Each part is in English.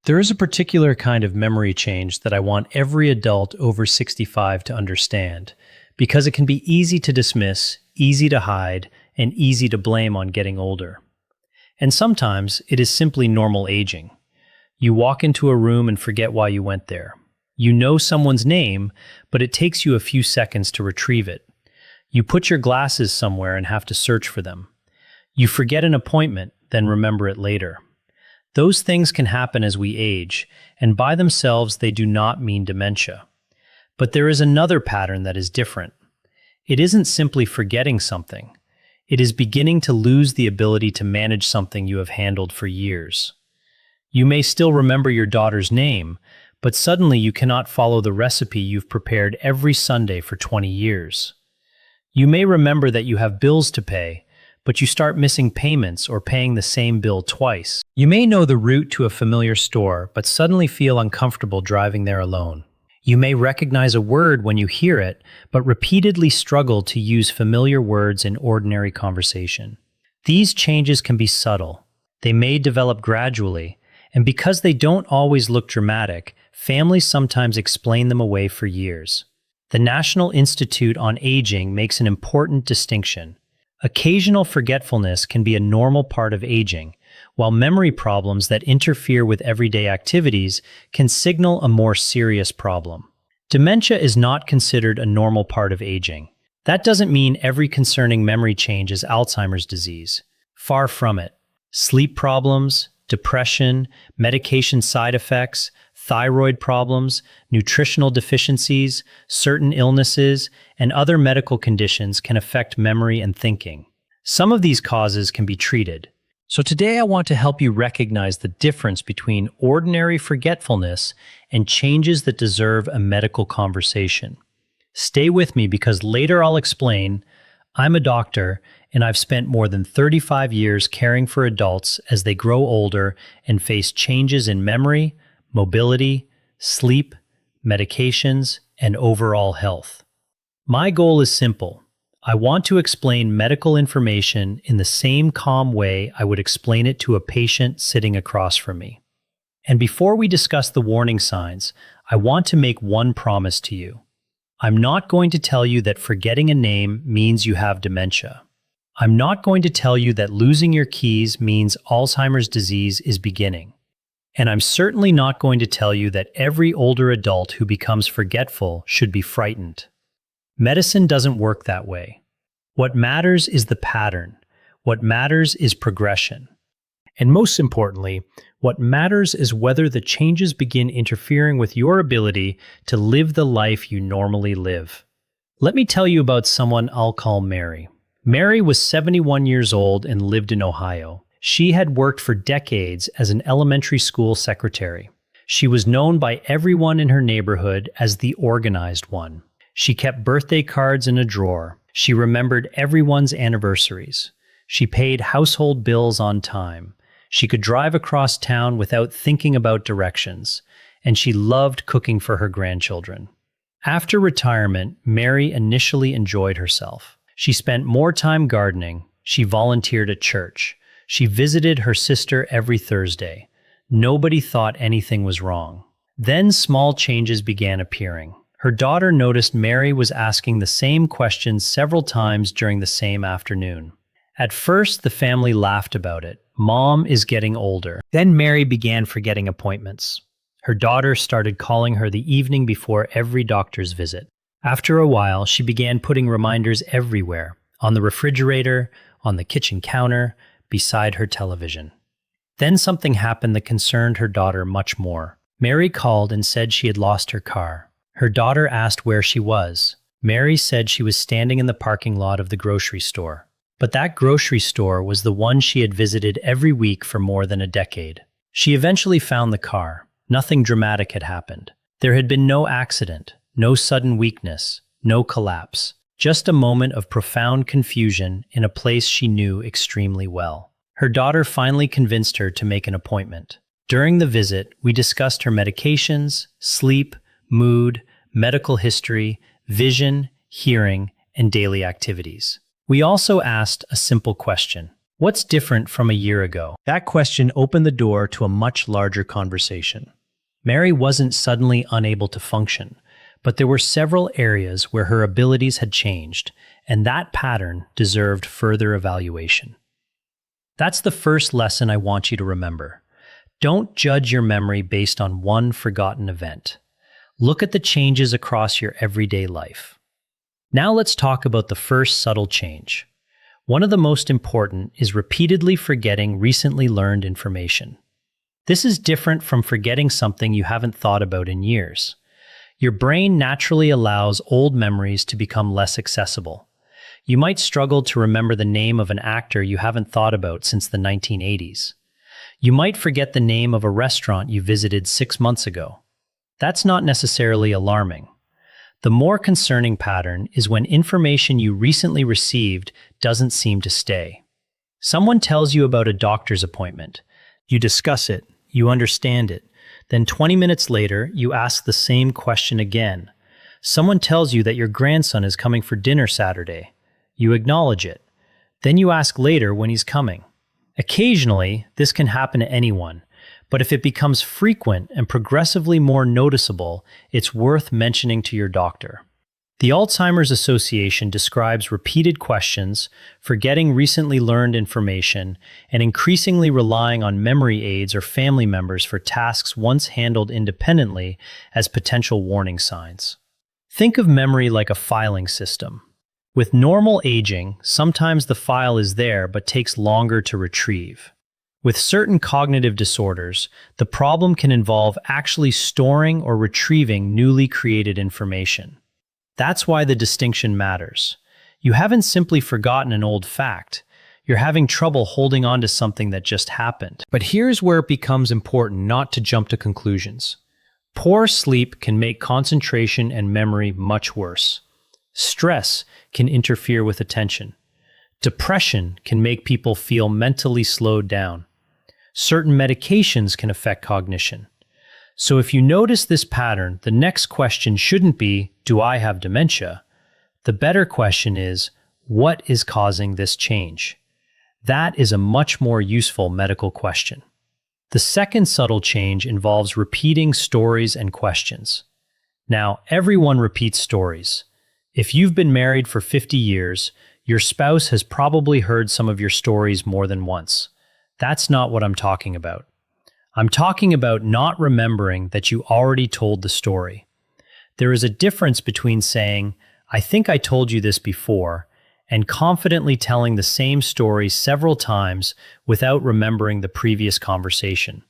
There is a particular kind of memory change that I want every adult over 65 to understand, because it can be easy to dismiss, easy to hide, and easy to blame on getting older. And sometimes it is simply normal aging. You walk into a room and forget why you went there. You know someone's name, but it takes you a few seconds to retrieve it. You put your glasses somewhere and have to search for them. You forget an appointment, then remember it later. Those things can happen as we age, and by themselves they do not mean dementia. But there is another pattern that is different. It isn't simply forgetting something. It is beginning to lose the ability to manage something you have handled for years. You may still remember your daughter's name, but suddenly you cannot follow the recipe you've prepared every Sunday for 20 years. You may remember that you have bills to pay, but you start missing payments or paying the same bill twice. You may know the route to a familiar store, but suddenly feel uncomfortable driving there alone. You may recognize a word when you hear it, but repeatedly struggle to use familiar words in ordinary conversation. These changes can be subtle. They may develop gradually, and because they don't always look dramatic, families sometimes explain them away for years. The National Institute on Aging makes an important distinction. Occasional forgetfulness can be a normal part of aging, while memory problems that interfere with everyday activities can signal a more serious problem. Dementia is not considered a normal part of aging. That doesn't mean every concerning memory change is Alzheimer's disease. Far from it. Sleep problems, depression, medication side effects, thyroid problems, nutritional deficiencies, certain illnesses, and other medical conditions can affect memory and thinking. Some of these causes can be treated. So today I want to help you recognize the difference between ordinary forgetfulness and changes that deserve a medical conversation. Stay with me because later I'll explain. I'm a doctor, and I've spent more than 35 years caring for adults as they grow older and face changes in memory, mobility, sleep, medications, and overall health. My goal is simple. I want to explain medical information in the same calm way I would explain it to a patient sitting across from me. And before we discuss the warning signs, I want to make one promise to you. I'm not going to tell you that forgetting a name means you have dementia. I'm not going to tell you that losing your keys means Alzheimer's disease is beginning. And I'm certainly not going to tell you that every older adult who becomes forgetful should be frightened. Medicine doesn't work that way. What matters is the pattern. What matters is progression. And most importantly, what matters is whether the changes begin interfering with your ability to live the life you normally live. Let me tell you about someone I'll call Mary. Mary was 71 years old and lived in Ohio. She had worked for decades as an elementary school secretary. She was known by everyone in her neighborhood as the organized one. She kept birthday cards in a drawer. She remembered everyone's anniversaries. She paid household bills on time. She could drive across town without thinking about directions, and she loved cooking for her grandchildren. After retirement, Mary initially enjoyed herself. She spent more time gardening. She volunteered at church. She visited her sister every Thursday. Nobody thought anything was wrong. Then small changes began appearing. Her daughter noticed Mary was asking the same questions several times during the same afternoon. At first, the family laughed about it. Mom is getting older. Then Mary began forgetting appointments. Her daughter started calling her the evening before every doctor's visit. After a while, she began putting reminders everywhere, on the refrigerator, on the kitchen counter, beside her television. Then something happened that concerned her daughter much more. Mary called and said she had lost her car. Her daughter asked where she was. Mary said she was standing in the parking lot of the grocery store. But that grocery store was the one she had visited every week for more than a decade. She eventually found the car. Nothing dramatic had happened. There had been no accident, no sudden weakness, no collapse. Just a moment of profound confusion in a place she knew extremely well. Her daughter finally convinced her to make an appointment. During the visit, we discussed her medications, sleep, mood, medical history, vision, hearing, and daily activities. We also asked a simple question. What's different from a year ago? That question opened the door to a much larger conversation. Mary wasn't suddenly unable to function, but there were several areas where her abilities had changed, and that pattern deserved further evaluation. That's the first lesson I want you to remember. Don't judge your memory based on one forgotten event. Look at the changes across your everyday life. Now let's talk about the first subtle change. One of the most important is repeatedly forgetting recently learned information. This is different from forgetting something you haven't thought about in years. Your brain naturally allows old memories to become less accessible. You might struggle to remember the name of an actor you haven't thought about since the 1980s. You might forget the name of a restaurant you visited 6 months ago. That's not necessarily alarming. The more concerning pattern is when information you recently received doesn't seem to stay. Someone tells you about a doctor's appointment. You discuss it, you understand it. Then 20 minutes later, you ask the same question again. Someone tells you that your grandson is coming for dinner Saturday. You acknowledge it. Then you ask later when he's coming. Occasionally, this can happen to anyone, but if it becomes frequent and progressively more noticeable, it's worth mentioning to your doctor. The Alzheimer's Association describes repeated questions, forgetting recently learned information, and increasingly relying on memory aids or family members for tasks once handled independently as potential warning signs. Think of memory like a filing system. With normal aging, sometimes the file is there but takes longer to retrieve. With certain cognitive disorders, the problem can involve actually storing or retrieving newly created information. That's why the distinction matters. You haven't simply forgotten an old fact. You're having trouble holding on to something that just happened. But here's where it becomes important not to jump to conclusions. Poor sleep can make concentration and memory much worse. Stress can interfere with attention. Depression can make people feel mentally slowed down. Certain medications can affect cognition. So if you notice this pattern, the next question shouldn't be, do I have dementia? The better question is, what is causing this change? That is a much more useful medical question. The second subtle change involves repeating stories and questions. Now, everyone repeats stories. If you've been married for 50 years, your spouse has probably heard some of your stories more than once. That's not what I'm talking about. I'm talking about not remembering that you already told the story. There is a difference between saying, I think I told you this before, and confidently telling the same story several times without remembering the previous conversation.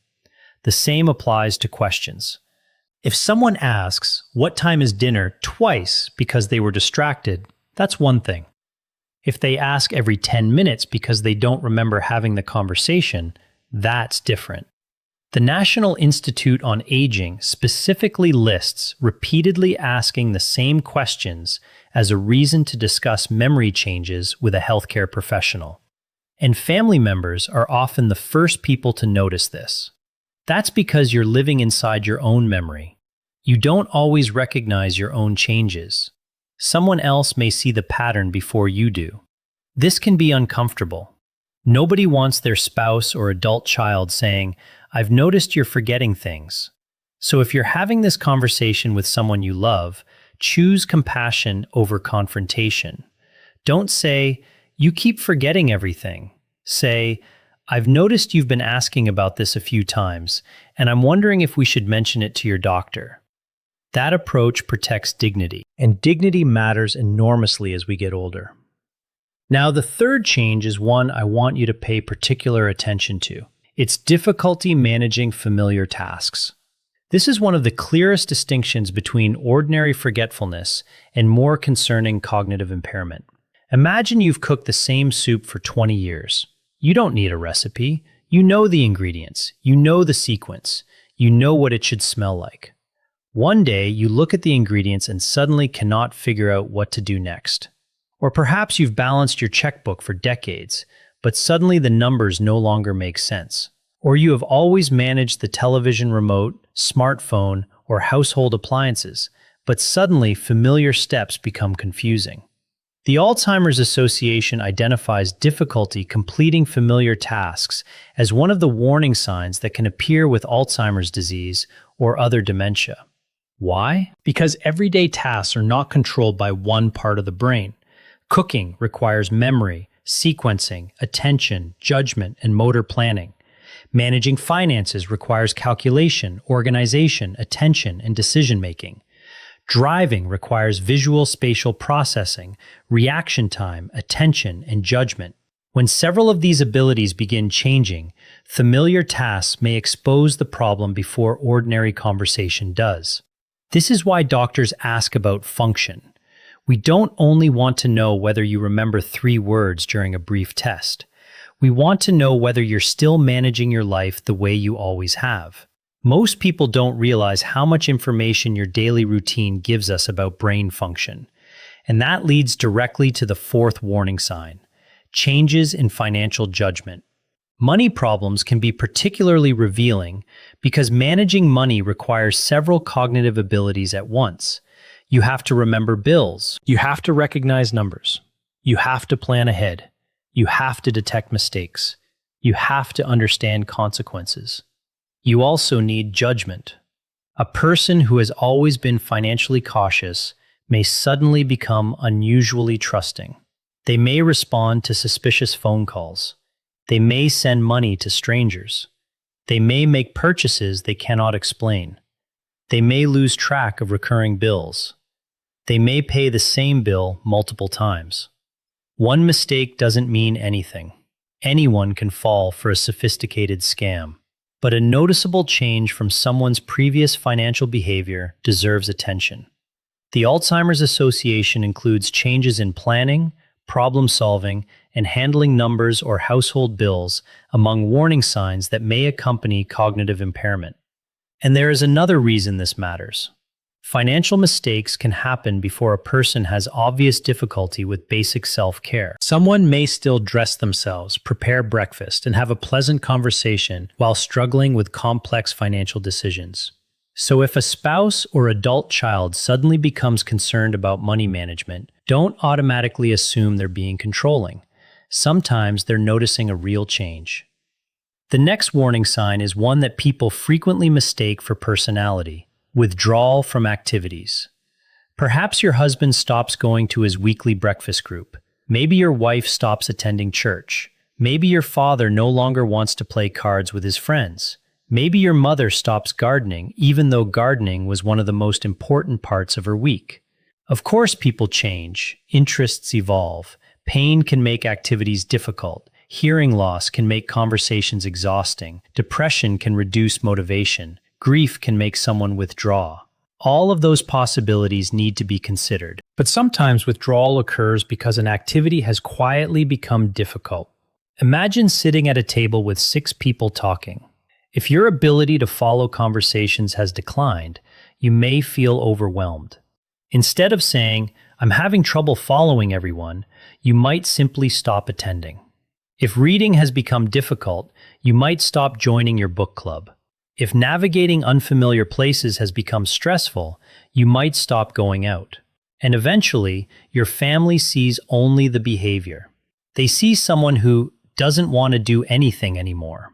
The same applies to questions. If someone asks, what time is dinner, twice because they were distracted, that's one thing. If they ask every 10 minutes because they don't remember having the conversation, that's different. The National Institute on Aging specifically lists repeatedly asking the same questions as a reason to discuss memory changes with a healthcare professional. And family members are often the first people to notice this. That's because you're living inside your own memory. You don't always recognize your own changes. Someone else may see the pattern before you do. This can be uncomfortable. Nobody wants their spouse or adult child saying, I've noticed you're forgetting things. So if you're having this conversation with someone you love, choose compassion over confrontation. Don't say, you keep forgetting everything. Say, I've noticed you've been asking about this a few times, and I'm wondering if we should mention it to your doctor. That approach protects dignity, and dignity matters enormously as we get older. Now, the third change is one I want you to pay particular attention to. It's difficulty managing familiar tasks. This is one of the clearest distinctions between ordinary forgetfulness and more concerning cognitive impairment. Imagine you've cooked the same soup for 20 years. You don't need a recipe. You know the ingredients. You know the sequence. You know what it should smell like. One day, you look at the ingredients and suddenly cannot figure out what to do next. Or perhaps you've balanced your checkbook for decades, but suddenly the numbers no longer make sense. Or you have always managed the television remote, smartphone, or household appliances, but suddenly familiar steps become confusing. The Alzheimer's Association identifies difficulty completing familiar tasks as one of the warning signs that can appear with Alzheimer's disease or other dementia. Why? Because everyday tasks are not controlled by one part of the brain. Cooking requires memory, sequencing, attention, judgment, and motor planning. Managing finances requires calculation, organization, attention, and decision-making. Driving requires visual spatial processing, reaction time, attention, and judgment. When several of these abilities begin changing, familiar tasks may expose the problem before ordinary conversation does. This is why doctors ask about function. We don't only want to know whether you remember 3 words during a brief test. We want to know whether you're still managing your life the way you always have. Most people don't realize how much information your daily routine gives us about brain function. And that leads directly to the 4th warning sign: changes in financial judgment. Money problems can be particularly revealing because managing money requires several cognitive abilities at once. You have to remember bills. You have to recognize numbers. You have to plan ahead. You have to detect mistakes. You have to understand consequences. You also need judgment. A person who has always been financially cautious may suddenly become unusually trusting. They may respond to suspicious phone calls. They may send money to strangers. They may make purchases they cannot explain. They may lose track of recurring bills. They may pay the same bill multiple times. One mistake doesn't mean anything. Anyone can fall for a sophisticated scam. But a noticeable change from someone's previous financial behavior deserves attention. The Alzheimer's Association includes changes in planning, problem solving, and handling numbers or household bills among warning signs that may accompany cognitive impairment. And there is another reason this matters. Financial mistakes can happen before a person has obvious difficulty with basic self-care. Someone may still dress themselves, prepare breakfast, and have a pleasant conversation while struggling with complex financial decisions. So if a spouse or adult child suddenly becomes concerned about money management, don't automatically assume they're being controlling. Sometimes they're noticing a real change. The next warning sign is one that people frequently mistake for personality: withdrawal from activities. Perhaps your husband stops going to his weekly breakfast group. Maybe your wife stops attending church. Maybe your father no longer wants to play cards with his friends. Maybe your mother stops gardening, even though gardening was one of the most important parts of her week. Of course, people change. Interests evolve. Pain can make activities difficult. Hearing loss can make conversations exhausting. Depression can reduce motivation. Grief can make someone withdraw. All of those possibilities need to be considered. But sometimes withdrawal occurs because an activity has quietly become difficult. Imagine sitting at a table with 6 people talking. If your ability to follow conversations has declined, you may feel overwhelmed. Instead of saying, "I'm having trouble following everyone," you might simply stop attending. If reading has become difficult, you might stop joining your book club. If navigating unfamiliar places has become stressful, you might stop going out. And eventually, your family sees only the behavior. They see someone who doesn't want to do anything anymore.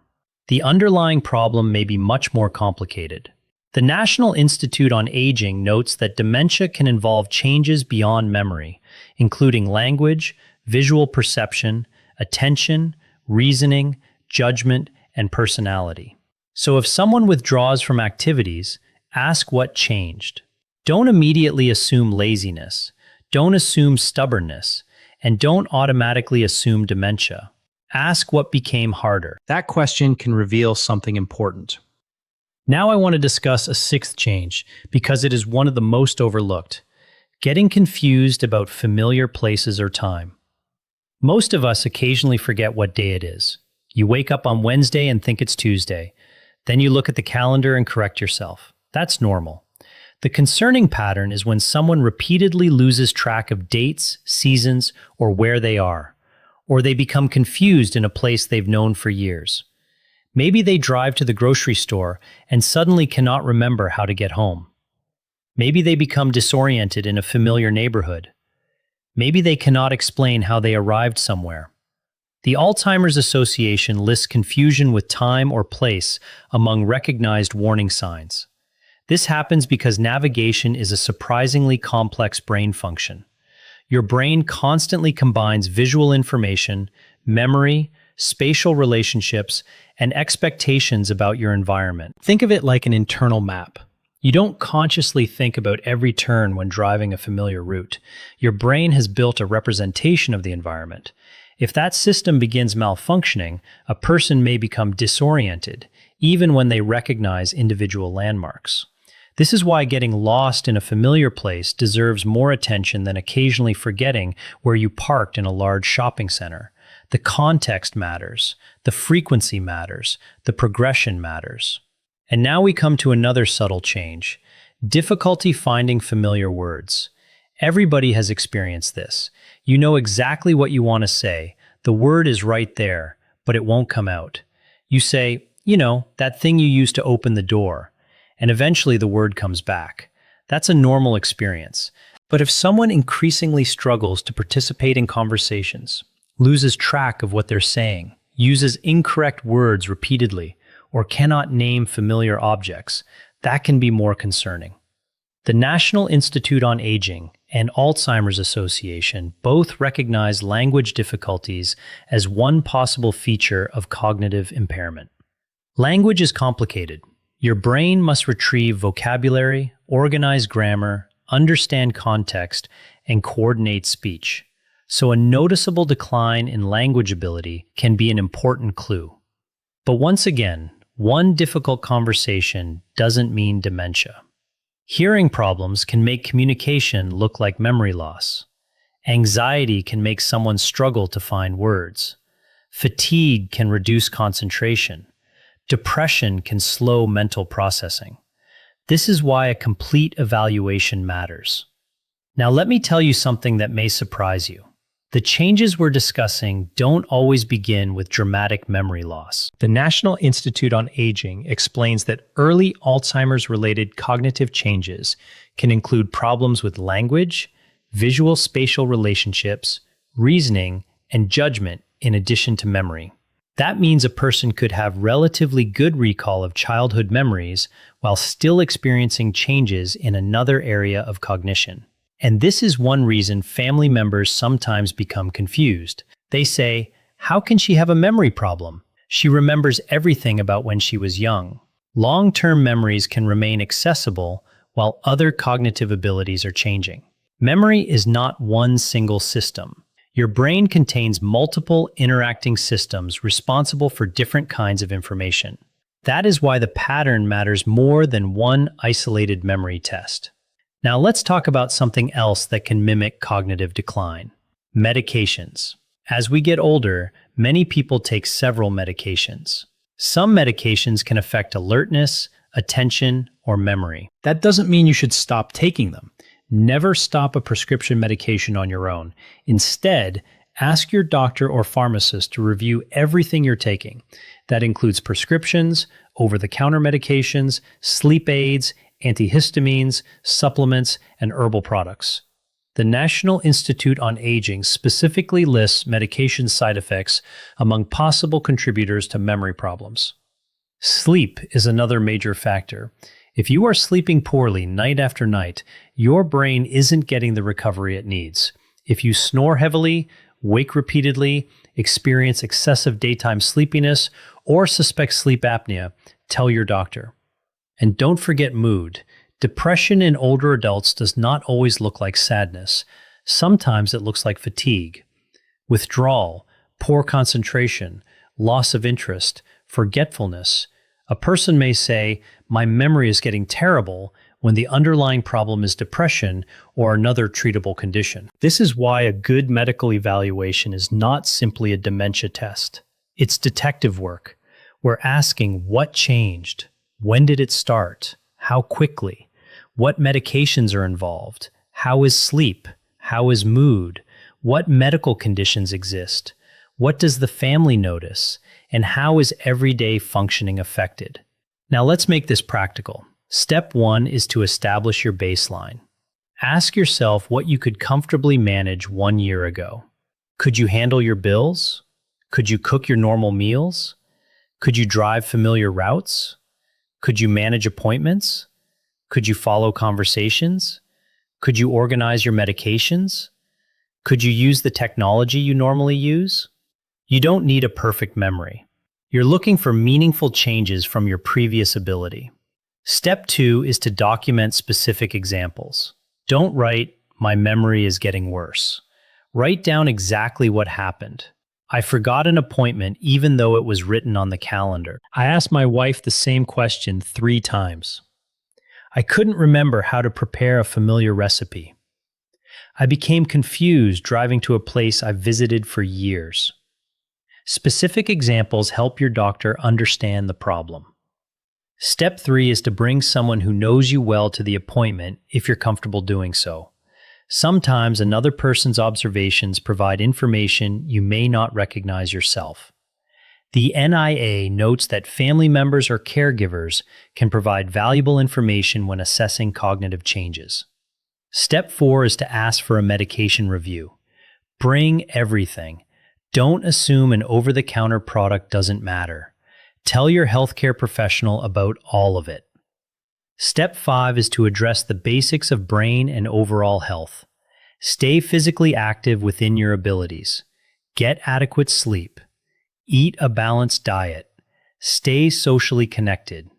The underlying problem may be much more complicated. The National Institute on Aging notes that dementia can involve changes beyond memory, including language, visual perception, attention, reasoning, judgment, and personality. So if someone withdraws from activities, ask what changed. Don't immediately assume laziness. Don't assume stubbornness. And don't automatically assume dementia. Ask what became harder. That question can reveal something important. Now I want to discuss a 6th change because it is one of the most overlooked: getting confused about familiar places or time. Most of us occasionally forget what day it is. You wake up on Wednesday and think it's Tuesday. Then you look at the calendar and correct yourself. That's normal. The concerning pattern is when someone repeatedly loses track of dates, seasons, or where they are, or they become confused in a place they've known for years. Maybe they drive to the grocery store and suddenly cannot remember how to get home. Maybe they become disoriented in a familiar neighborhood. Maybe they cannot explain how they arrived somewhere. The Alzheimer's Association lists confusion with time or place among recognized warning signs. This happens because navigation is a surprisingly complex brain function. Your brain constantly combines visual information, memory, spatial relationships, and expectations about your environment. Think of it like an internal map. You don't consciously think about every turn when driving a familiar route. Your brain has built a representation of the environment. If that system begins malfunctioning, a person may become disoriented, even when they recognize individual landmarks. This is why getting lost in a familiar place deserves more attention than occasionally forgetting where you parked in a large shopping center. The context matters, the frequency matters, the progression matters. And now we come to another subtle change: difficulty finding familiar words. Everybody has experienced this. You know exactly what you want to say. The word is right there, but it won't come out. You say, that thing you used to open the door, and eventually the word comes back. That's a normal experience. But if someone increasingly struggles to participate in conversations, loses track of what they're saying, uses incorrect words repeatedly, or cannot name familiar objects, that can be more concerning. The National Institute on Aging and Alzheimer's Association both recognize language difficulties as one possible feature of cognitive impairment. Language is complicated. Your brain must retrieve vocabulary, organize grammar, understand context, and coordinate speech. So a noticeable decline in language ability can be an important clue. But once again, one difficult conversation doesn't mean dementia. Hearing problems can make communication look like memory loss. Anxiety can make someone struggle to find words. Fatigue can reduce concentration. Depression can slow mental processing. This is why a complete evaluation matters. Now let me tell you something that may surprise you. The changes we're discussing don't always begin with dramatic memory loss. The National Institute on Aging explains that early Alzheimer's-related cognitive changes can include problems with language, visual spatial relationships, reasoning, and judgment in addition to memory. That means a person could have relatively good recall of childhood memories while still experiencing changes in another area of cognition. And this is one reason family members sometimes become confused. They say, "How can she have a memory problem? She remembers everything about when she was young." Long-term memories can remain accessible while other cognitive abilities are changing. Memory is not one single system. Your brain contains multiple interacting systems responsible for different kinds of information. That is why the pattern matters more than one isolated memory test. Now let's talk about something else that can mimic cognitive decline: medications. As we get older, many people take several medications. Some medications can affect alertness, attention, or memory. That doesn't mean you should stop taking them. Never stop a prescription medication on your own. Instead, ask your doctor or pharmacist to review everything you're taking. That includes prescriptions, over-the-counter medications, sleep aids, antihistamines, supplements, and herbal products. The National Institute on Aging specifically lists medication side effects among possible contributors to memory problems. Sleep is another major factor. If you are sleeping poorly night after night, your brain isn't getting the recovery it needs. If you snore heavily, wake repeatedly, experience excessive daytime sleepiness, or suspect sleep apnea, tell your doctor. And don't forget mood. Depression in older adults does not always look like sadness. Sometimes it looks like fatigue, withdrawal, poor concentration, loss of interest, forgetfulness. A person may say, "My memory is getting terrible," when the underlying problem is depression or another treatable condition. This is why a good medical evaluation is not simply a dementia test. It's detective work. We're asking what changed. When did it start? How quickly? What medications are involved? How is sleep? How is mood? What medical conditions exist? What does the family notice? And how is everyday functioning affected? Now let's make this practical. Step 1 is to establish your baseline. Ask yourself what you could comfortably manage 1 year ago. Could you handle your bills? Could you cook your normal meals? Could you drive familiar routes? Could you manage appointments? Could you follow conversations? Could you organize your medications? Could you use the technology you normally use? You don't need a perfect memory. You're looking for meaningful changes from your previous ability. Step 2 is to document specific examples. Don't write, "My memory is getting worse." Write down exactly what happened. I forgot an appointment even though it was written on the calendar. I asked my wife the same question 3 times. I couldn't remember how to prepare a familiar recipe. I became confused driving to a place I've visited for years. Specific examples help your doctor understand the problem. Step 3 is to bring someone who knows you well to the appointment if you're comfortable doing so. Sometimes another person's observations provide information you may not recognize yourself. The NIA notes that family members or caregivers can provide valuable information when assessing cognitive changes. Step 4 is to ask for a medication review. Bring everything. Don't assume an over-the-counter product doesn't matter. Tell your healthcare professional about all of it. Step 5 is to address the basics of brain and overall health. Stay physically active within your abilities. Get adequate sleep. Eat a balanced diet. Stay socially connected.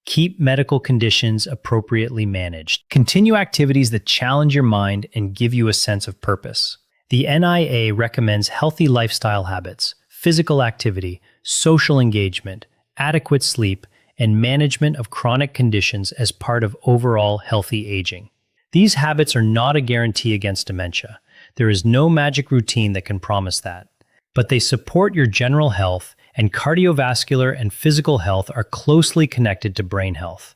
Keep medical conditions appropriately managed. Continue activities that challenge your mind and give you a sense of purpose. The NIA recommends healthy lifestyle habits, physical activity, social engagement, adequate sleep, and management of chronic conditions as part of overall healthy aging. These habits are not a guarantee against dementia. There is no magic routine that can promise that. But they support your general health, and cardiovascular and physical health are closely connected to brain health.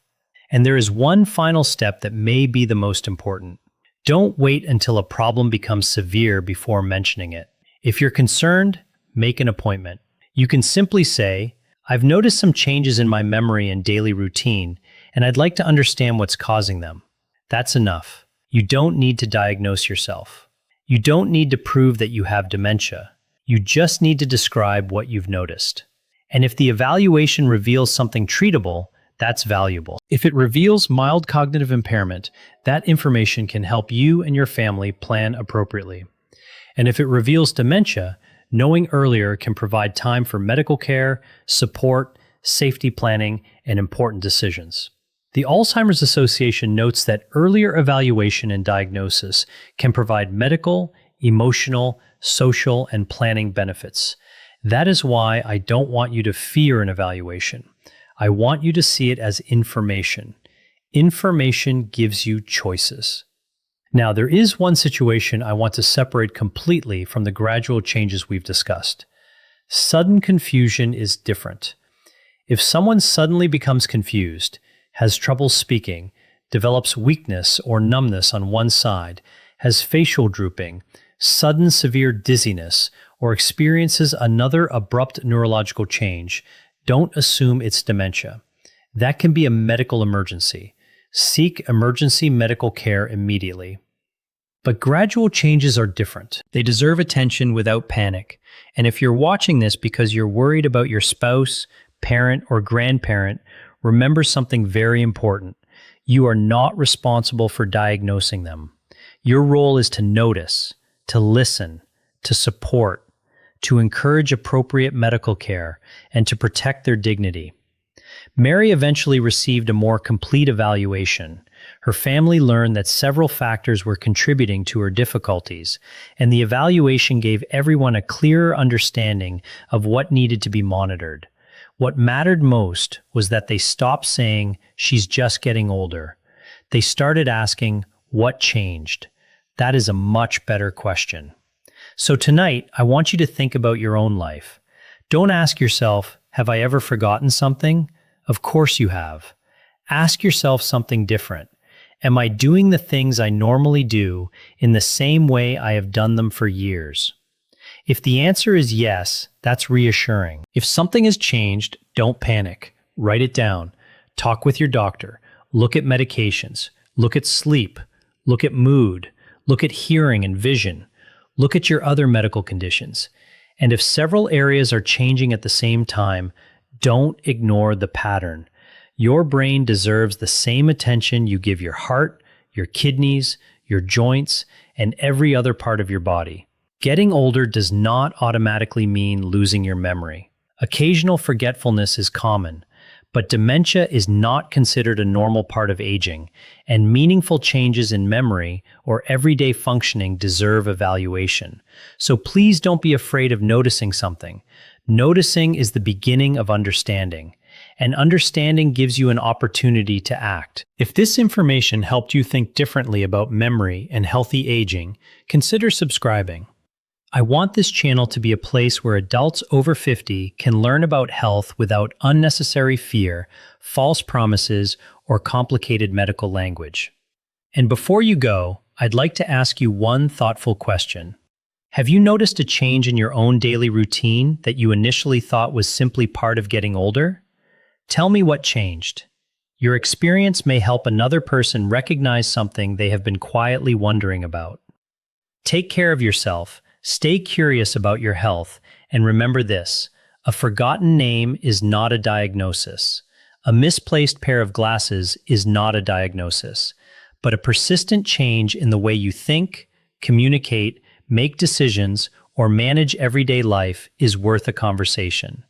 And there is one final step that may be the most important. Don't wait until a problem becomes severe before mentioning it. If you're concerned, make an appointment. You can simply say, "I've noticed some changes in my memory and daily routine, and I'd like to understand what's causing them." That's enough. You don't need to diagnose yourself. You don't need to prove that you have dementia. You just need to describe what you've noticed. And if the evaluation reveals something treatable, that's valuable. If it reveals mild cognitive impairment, that information can help you and your family plan appropriately. And if it reveals dementia, knowing earlier can provide time for medical care, support, safety planning, and important decisions. The Alzheimer's Association notes that earlier evaluation and diagnosis can provide medical, emotional, social, and planning benefits. That is why I don't want you to fear an evaluation. I want you to see it as information. Information gives you choices. Now, there is one situation I want to separate completely from the gradual changes we've discussed. Sudden confusion is different. If someone suddenly becomes confused, has trouble speaking, develops weakness or numbness on one side, has facial drooping, sudden severe dizziness, or experiences another abrupt neurological change, don't assume it's dementia. That can be a medical emergency. Seek emergency medical care immediately. But gradual changes are different. They deserve attention without panic. And if you're watching this because you're worried about your spouse, parent, or grandparent, remember something very important. You are not responsible for diagnosing them. Your role is to notice, to listen, to support, to encourage appropriate medical care, and to protect their dignity. Mary eventually received a more complete evaluation. Her family learned that several factors were contributing to her difficulties, and the evaluation gave everyone a clearer understanding of what needed to be monitored. What mattered most was that they stopped saying, "She's just getting older." They started asking, "What changed?" That is a much better question. So tonight, I want you to think about your own life. Don't ask yourself, "Have I ever forgotten something?" Of course you have. Ask yourself something different. Am I doing the things I normally do in the same way I have done them for years? If the answer is yes, that's reassuring. If something has changed, don't panic. Write it down. Talk with your doctor. Look at medications. Look at sleep. Look at mood. Look at hearing and vision. Look at your other medical conditions. And if several areas are changing at the same time, don't ignore the pattern. Your brain deserves the same attention you give your heart, your kidneys, your joints, and every other part of your body. Getting older does not automatically mean losing your memory. Occasional forgetfulness is common, but dementia is not considered a normal part of aging, and meaningful changes in memory or everyday functioning deserve evaluation. So please don't be afraid of noticing something. Noticing is the beginning of understanding, and understanding gives you an opportunity to act. If this information helped you think differently about memory and healthy aging, consider subscribing. I want this channel to be a place where adults over 50 can learn about health without unnecessary fear, false promises, or complicated medical language. And before you go, I'd like to ask you one thoughtful question. Have you noticed a change in your own daily routine that you initially thought was simply part of getting older? Tell me what changed. Your experience may help another person recognize something they have been quietly wondering about. Take care of yourself. Stay curious about your health, and remember this: a forgotten name is not a diagnosis. A misplaced pair of glasses is not a diagnosis. But a persistent change in the way you think, communicate, make decisions, or manage everyday life is worth a conversation.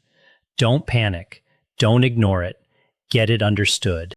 Don't panic. Don't ignore it. Get it understood.